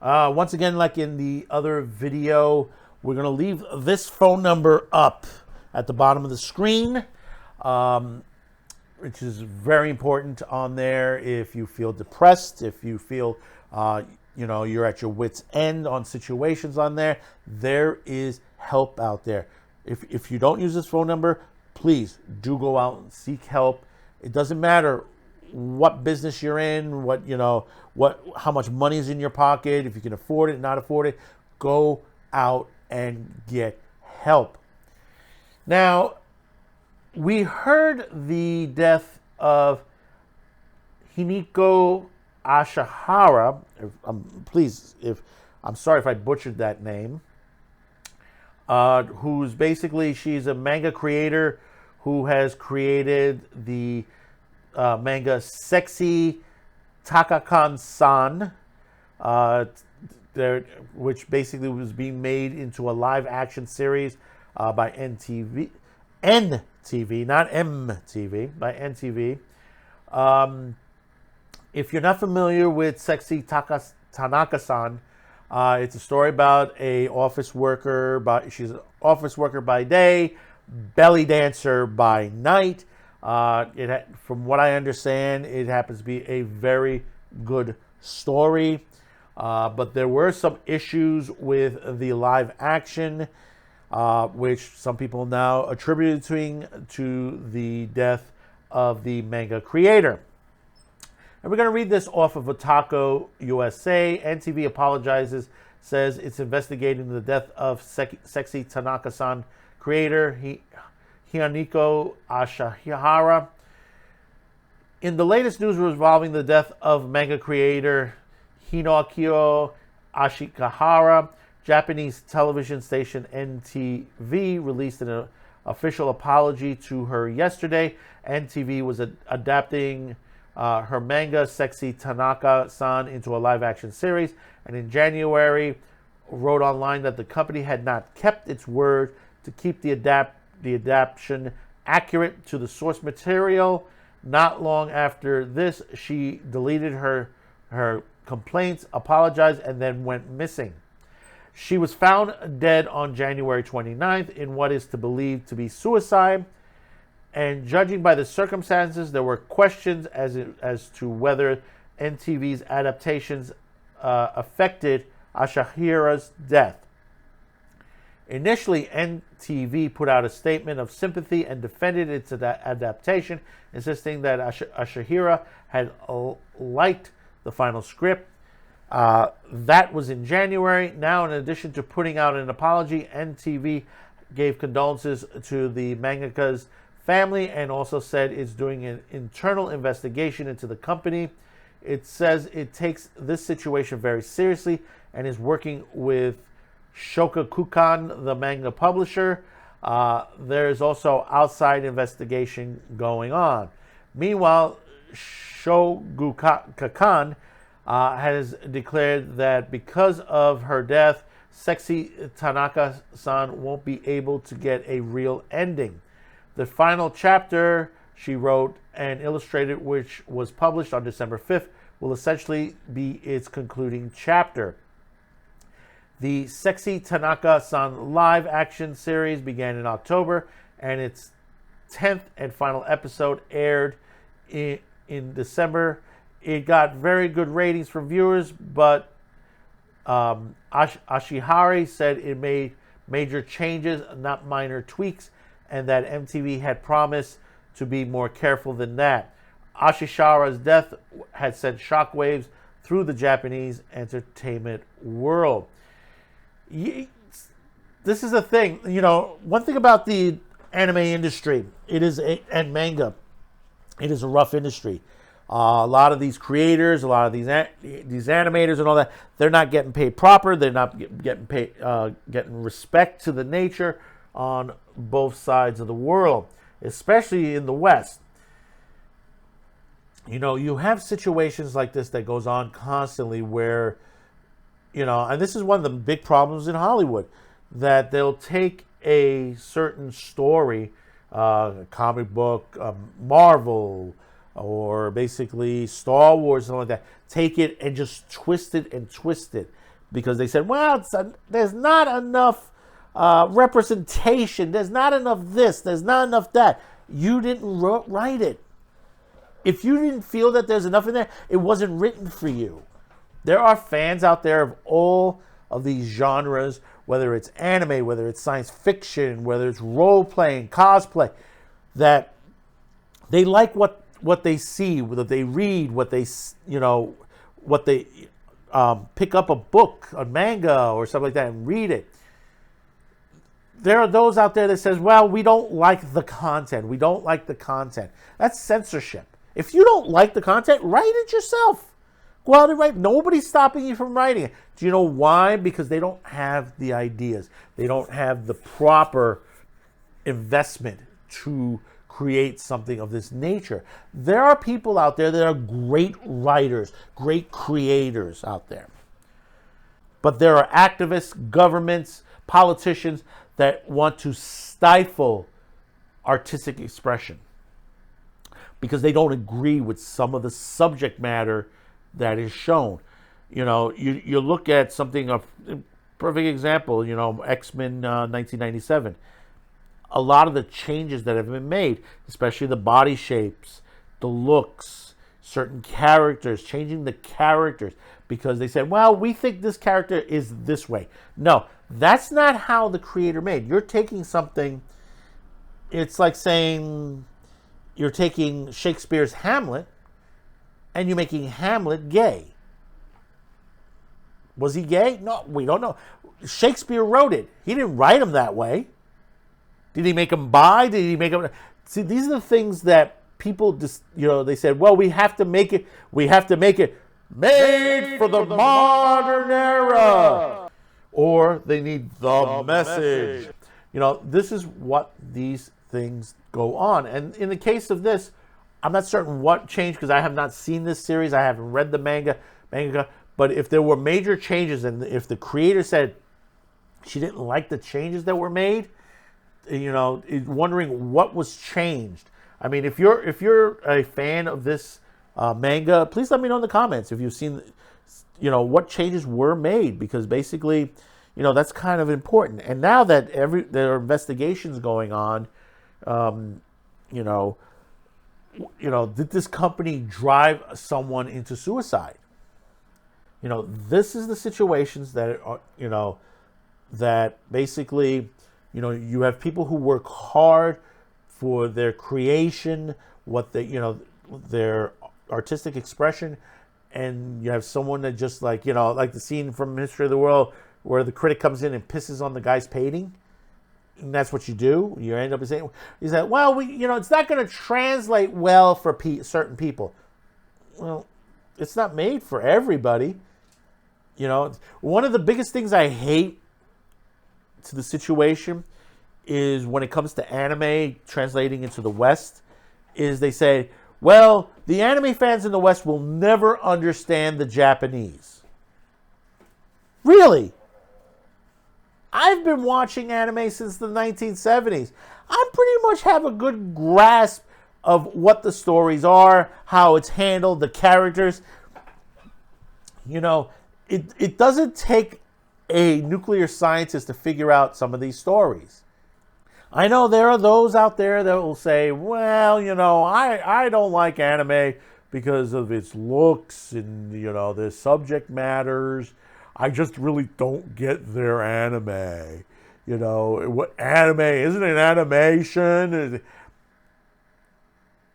Once again, like in the other video, we're going to leave this phone number up at the bottom of the screen, which is very important on there if you feel depressed, if you feel, you're at your wit's end on situations on there. There is help out there. If you don't use this phone number, please do go out and seek help. It doesn't matter what business you're in, how much money is in your pocket, if you can afford it, not afford it. Go out and get help. Now, we heard the death of Hiniko Ashihara. I'm sorry if I butchered that name. Who's basically, she's a manga creator who has created the manga Sexy Tanaka-san, which basically was being made into a live action series by NTV, not MTV, by NTV. If you're not familiar with Sexy Tanaka-san, it's a story about a office worker. She's an office worker by day, belly dancer by night. From what I understand, it happens to be a very good story. But there were some issues with the live action, which some people now attributing to the death of the manga creator. And we're going to read this off of Otaku USA. NTV apologizes, says it's investigating the death of Sexy Tanaka-san creator Hiniko Ashihara. In the latest news revolving the death of manga creator Hinoko Ashihara, Japanese television station NTV released an official apology to her yesterday. NTV was adapting her manga Sexy Tanaka-san into a live-action series, and in January wrote online that the company had not kept its word to keep the adaptation accurate to the source material. Not long after this, she deleted her complaints, apologized, and then went missing. She was found dead on January 29th in what is believed to be suicide. And judging by the circumstances, there were questions as to whether NTV's adaptations affected Ashihara's death. Initially, NTV put out a statement of sympathy and defended its adaptation, insisting that Ashihara had liked the final script. That was in January. Now, in addition to putting out an apology, NTV gave condolences to the mangaka's family and also said it's doing an internal investigation into the company. It says it takes this situation very seriously and is working with Shogakukan, the manga publisher. There's also outside investigation going on. Meanwhile, Shogakukan has declared that because of her death, Sexy Tanaka-san won't be able to get a real ending. The final chapter she wrote and illustrated, which was published on December 5th, will essentially be its concluding chapter. The Sexy Tanaka-san live action series began in October, and its 10th and final episode aired in December. It got very good ratings from viewers, but Ashihara said it made major changes, not minor tweaks, and that MTV had promised to be more careful than that. Ashihara's death had sent shockwaves through the Japanese entertainment world. This is a thing, one thing about the anime industry, and manga, it is a rough industry. A lot of these creators, a lot of these animators and all that, they're not getting paid proper. They're not getting paid, getting respect to the nature on both sides of the world, especially in the West. You have situations like this that goes on constantly where, and this is one of the big problems in Hollywood, that they'll take a certain story, comic book, Marvel, or basically Star Wars, something like that, take it and just twist it and twist it. because they said, well, there's not enough representation. There's not enough this. There's not enough that. You didn't write it. If you didn't feel that there's enough in there, it wasn't written for you. There are fans out there of all of these genres, whether it's anime, whether it's science fiction, whether it's role-playing, cosplay, that they like what they see, what they read, what they pick up a book, a manga or something like that and read it. There are those out there that says, well, we don't like the content. We don't like the content. That's censorship. If you don't like the content, write it yourself. Go out and write. Nobody's stopping you from writing it. Do you know why? Because they don't have the ideas. They don't have the proper investment to create something of this nature. There are people out there that are great writers, great creators out there. But there are activists, governments, politicians that want to stifle artistic expression because they don't agree with some of the subject matter that is shown. You know, you look at something, a perfect example, you know, X-Men 1997. A lot of the changes that have been made, especially the body shapes, the looks, certain characters, changing the characters because they said, well, we think this character is this way. No, that's not how the creator made. You're taking something, it's like saying you're taking Shakespeare's Hamlet and you're making Hamlet gay. Was he gay? No, we don't know. Shakespeare wrote it. He didn't write him that way. Did he make him bi? Did he make him... See, these are the things that people just, you know, they said, well, we have to make it made for the modern era. Or they need the message. You know, this is what these things go on. And in the case of this, I'm not certain what changed because I have not seen this series. I haven't read the manga. But if there were major changes and if the creator said she didn't like the changes that were made, you know, wondering what was changed. I mean, if you're a fan of this manga, please let me know in the comments if you've seen, you know, what changes were made, because basically, you know, that's kind of important. And now that there are investigations going on, you know, did this company drive someone into suicide? You know, this is the situations that are, you know, that basically, you know, you have people who work hard for their creation, what they, you know, their artistic expression, and you have someone that just like, you know, like the scene from History of the World where the critic comes in and pisses on the guy's painting. And that's what you do. You end up saying, is that, well, you know, it's not going to translate well for certain people. Well, it's not made for everybody. You know, one of the biggest things I hate to the situation is when it comes to anime translating into the West, is they say, well, the anime fans in the West will never understand the Japanese. Really? I've been watching anime since the 1970s. I pretty much have a good grasp of what the stories are, how it's handled, the characters. You know, it doesn't take a nuclear scientist to figure out some of these stories. I know there are those out there that will say, well, you know, I don't like anime because of its looks and, you know, their subject matters. I just really don't get their anime. You know, what anime? Isn't it animation?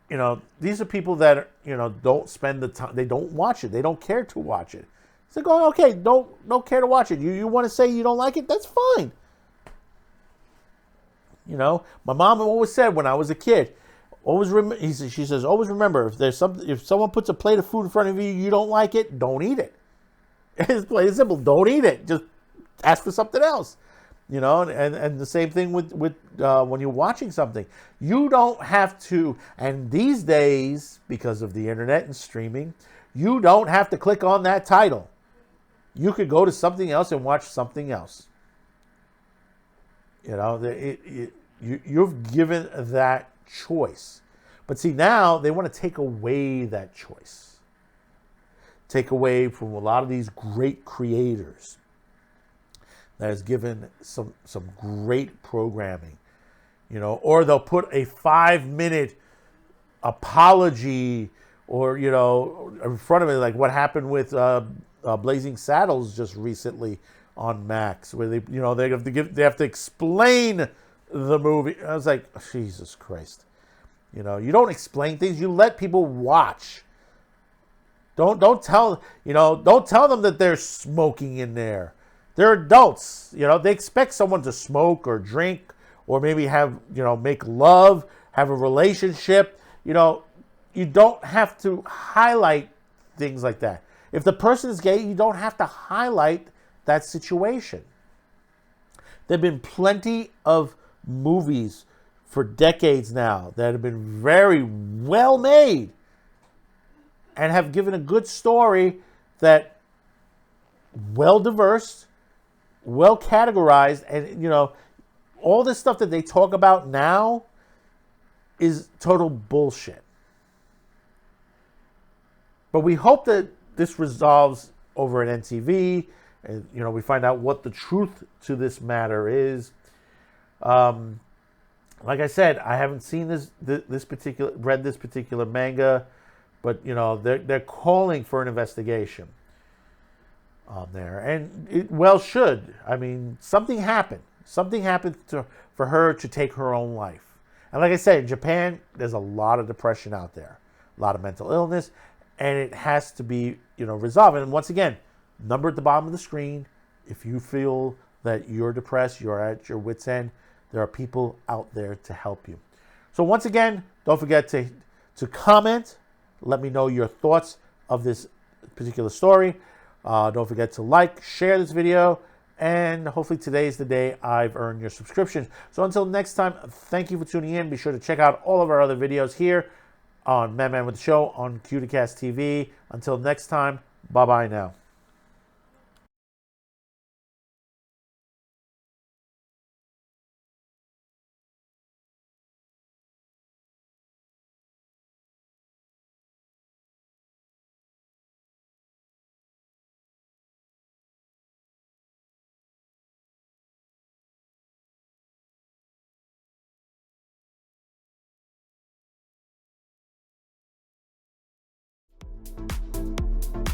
You know, these are people that, you know, don't spend the time. They don't watch it. They don't care to watch it. It's like, oh, okay, don't care to watch it. You want to say you don't like it? That's fine. You know, my mom always said when I was a kid, she says, always remember, if someone puts a plate of food in front of you, you don't like it, don't eat it. It's plain and simple. Don't eat it. Just ask for something else. You know, and the same thing with when you're watching something. You don't have to, and these days, because of the internet and streaming, you don't have to click on that title. You could go to something else and watch something else. You know, you've given that choice. But see, now they want to take away that choice. Take away from a lot of these great creators. that has given some great programming, or they'll put a 5-minute apology, or in front of it, like what happened with Blazing Saddles just recently on Max, where they have to explain the movie. I was like, Jesus Christ, you don't explain things, you let people watch. Don't tell them that they're smoking in there. They're adults. They expect someone to smoke or drink or maybe have, make love, have a relationship. You don't have to highlight things like that. If the person is gay, you don't have to highlight that situation. There have been plenty of movies for decades now that have been very well made and have given a good story that well diverse, well categorized, and all this stuff that they talk about now is total bullshit. But we hope that this resolves over at NTV, and we find out what the truth to this matter is. Like I said, I haven't seen read this particular manga, but they're calling for an investigation on there, and it well should. I mean, something happened. Something happened for her to take her own life. And like I said, in Japan, there's a lot of depression out there, a lot of mental illness, and it has to be resolved. And once again, number at the bottom of the screen. If you feel that you're depressed, you're at your wit's end, there are people out there to help you. So once again, don't forget to comment. Let me know your thoughts of this particular story. Don't forget to like, share this video, and hopefully today is the day I've earned your subscription. So until next time, thank you for tuning in. Be sure to check out all of our other videos here on Man with the Show on Cuticast TV. Until next time, bye-bye now.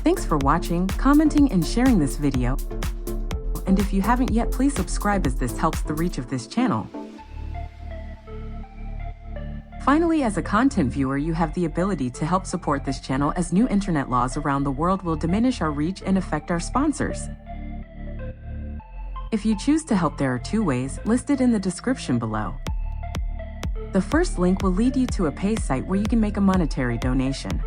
Thanks for watching, commenting, and sharing this video. And if you haven't yet, please subscribe, as this helps the reach of this channel. Finally, as a content viewer, you have the ability to help support this channel, as new internet laws around the world will diminish our reach and affect our sponsors. If you choose to help, there are 2 ways listed in the description below. The first link will lead you to a pay site where you can make a monetary donation.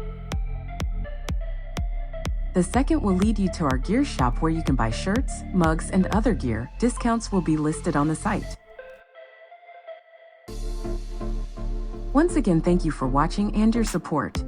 The second will lead you to our gear shop, where you can buy shirts, mugs, and other gear. Discounts will be listed on the site. Once again, thank you for watching and your support.